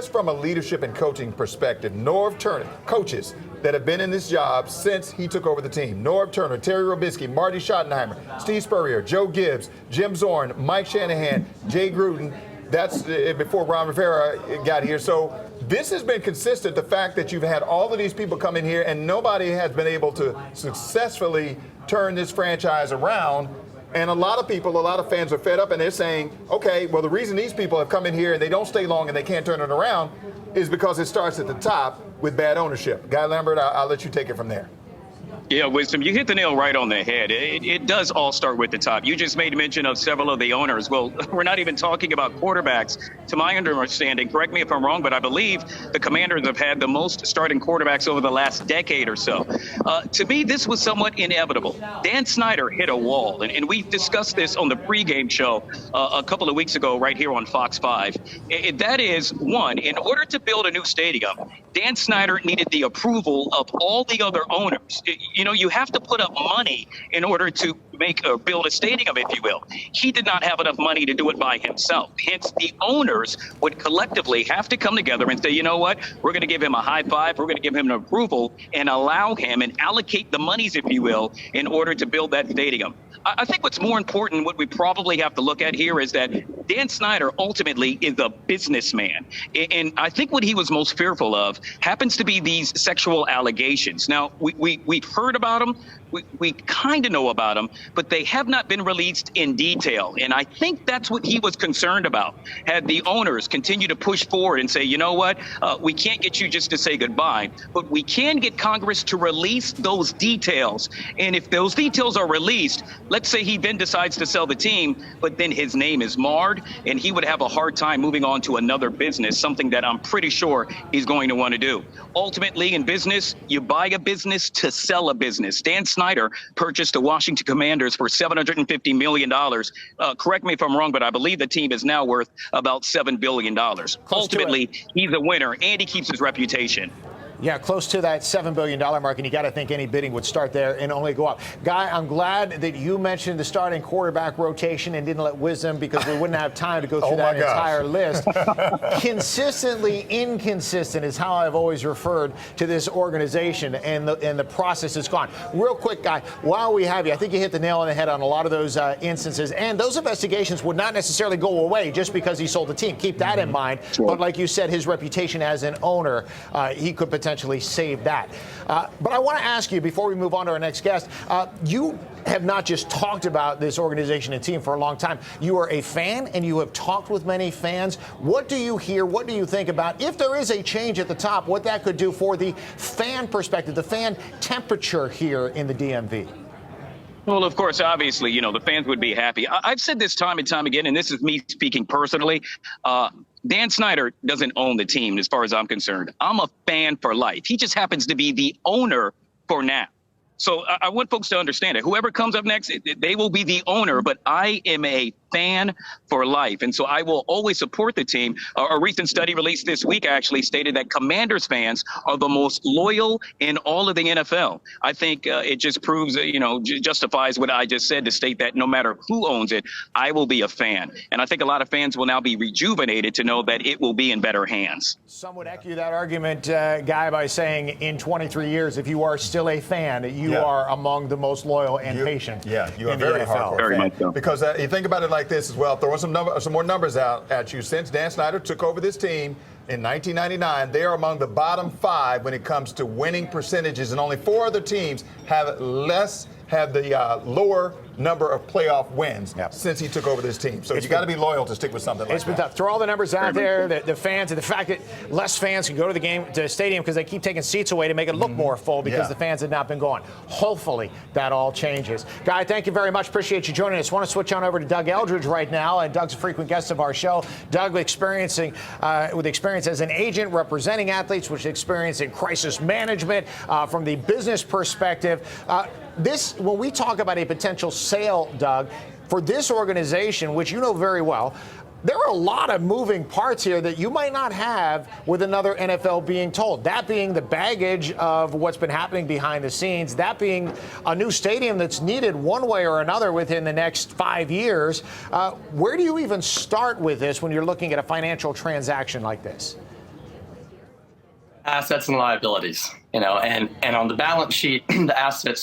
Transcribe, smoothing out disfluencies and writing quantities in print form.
just from a leadership and coaching perspective, Norv Turner, coaches that have been in this job since he took over the team, Norv Turner, Terry Robisky, Marty Schottenheimer, Steve Spurrier, Joe Gibbs, Jim Zorn, Mike Shanahan, Jay Gruden. That's before Ron Rivera got here. So this has been consistent, the fact that you've had all of these people come in here and nobody has been able to successfully turn this franchise around. And a lot of people, a lot of fans are fed up and they're saying, okay, well, the reason these people have come in here and they don't stay long and they can't turn it around is because it starts at the top with bad ownership. Guy Lambert, I'll let you take it from there. Yeah, Wisdom, you hit the nail right on the head. It does all start with the top. You just made mention of several of the owners. Well, we're not even talking about quarterbacks. To my understanding, correct me if I'm wrong, but I believe the Commanders have had the most starting quarterbacks over the last decade or so. To me, this was somewhat inevitable. Dan Snyder hit a wall, and we discussed this on the pregame show a couple of weeks ago right here on Fox 5. That is, one, in order to build a new stadium, Dan Snyder needed the approval of all the other owners. You know, you have to put up money in order to make or build a stadium, if you will. He did not have enough money to do it by himself. Hence, the owners would collectively have to come together and say, you know what, we're going to give him a high five, we're going to give him an approval and allow him and allocate the monies, if you will, in order to build that stadium. I think what's more important, what we probably have to look at here is that Dan Snyder ultimately is a businessman. And I think what he was most fearful of happens to be these sexual allegations. Now, we've heard about them. We kind of know about them, but they have not been released in detail. And I think that's what he was concerned about. Had the owners continue to push forward and say, you know what, we can't get you just to say goodbye, but we can get Congress to release those details. And if those details are released, let's say he then decides to sell the team, but then his name is marred and he would have a hard time moving on to another business, something that I'm pretty sure he's going to want to do. Ultimately, in business, you buy a business to sell a business. Dan Snyder purchased the Washington Commanders for $750 million. Correct me if I'm wrong, but I believe the team is now worth about $7 billion. Ultimately, he's a winner and he keeps his reputation. Yeah, close to that $7 billion mark, and you got to think any bidding would start there and only go up. Guy, I'm glad that you mentioned the starting quarterback rotation and didn't let Wisdom, because we wouldn't have time to go through that entire list. Consistently inconsistent is how I've always referred to this organization, and the process has gone. Real quick, Guy, while we have you, I think you hit the nail on the head on a lot of those instances, and those investigations would not necessarily go away just because he sold the team. Keep that in mind. Sure. But like you said, his reputation as an owner, he could potentially save that. But I want to ask you, before we move on to our next guest, you have not just talked about this organization and team for a long time. You are a fan, and you have talked with many fans. What do you hear? What do you think about, if there is a change at the top, what that could do for the fan perspective, the fan temperature here in the DMV? Well, of course, obviously, you know, the fans would be happy. I've said this time and time again, and this is me speaking personally. Dan Snyder doesn't own the team as far as I'm concerned. I'm a fan for life. He just happens to be the owner for now. So I want folks to understand it. Whoever comes up next, they will be the owner, but I am a fan for life. And so I will always support the team. A recent study released this week actually stated that Commanders fans are the most loyal in all of the NFL. I think it just proves, justifies what I just said to state that no matter who owns it, I will be a fan. And I think a lot of fans will now be rejuvenated to know that it will be in better hands. Some would echo that argument, Guy, by saying in 23 years, if you are still a fan, you are among the most loyal and patient. Yeah, you are very hardcore very fan. much so. Because you think about it like this as well, throwing some more numbers out at you. Since Dan Snyder took over this team in 1999, they are among the bottom 5 when it comes to winning percentages, and only 4 other teams have the lower number of playoff wins since he took over this team. So you got to be loyal to stick with something like that. It's been tough. Throw all the numbers out there, the fans, and the fact that less fans can go to the stadium because they keep taking seats away to make it look more full because the fans had not been going. Hopefully that all changes. Guy, thank you very much. Appreciate you joining us. Want to switch on over to Doug Eldridge right now, and Doug's a frequent guest of our show. Doug, with experience as an agent representing athletes, with experience in crisis management from the business perspective. When we talk about a potential sale, Doug, for this organization, which you know very well, there are a lot of moving parts here that you might not have with another NFL being told. That being the baggage of what's been happening behind the scenes, that being a new stadium that's needed one way or another within the next 5 years. Where do you even start with this when you're looking at a financial transaction like this? assets and liabilities, and on the balance sheet, the assets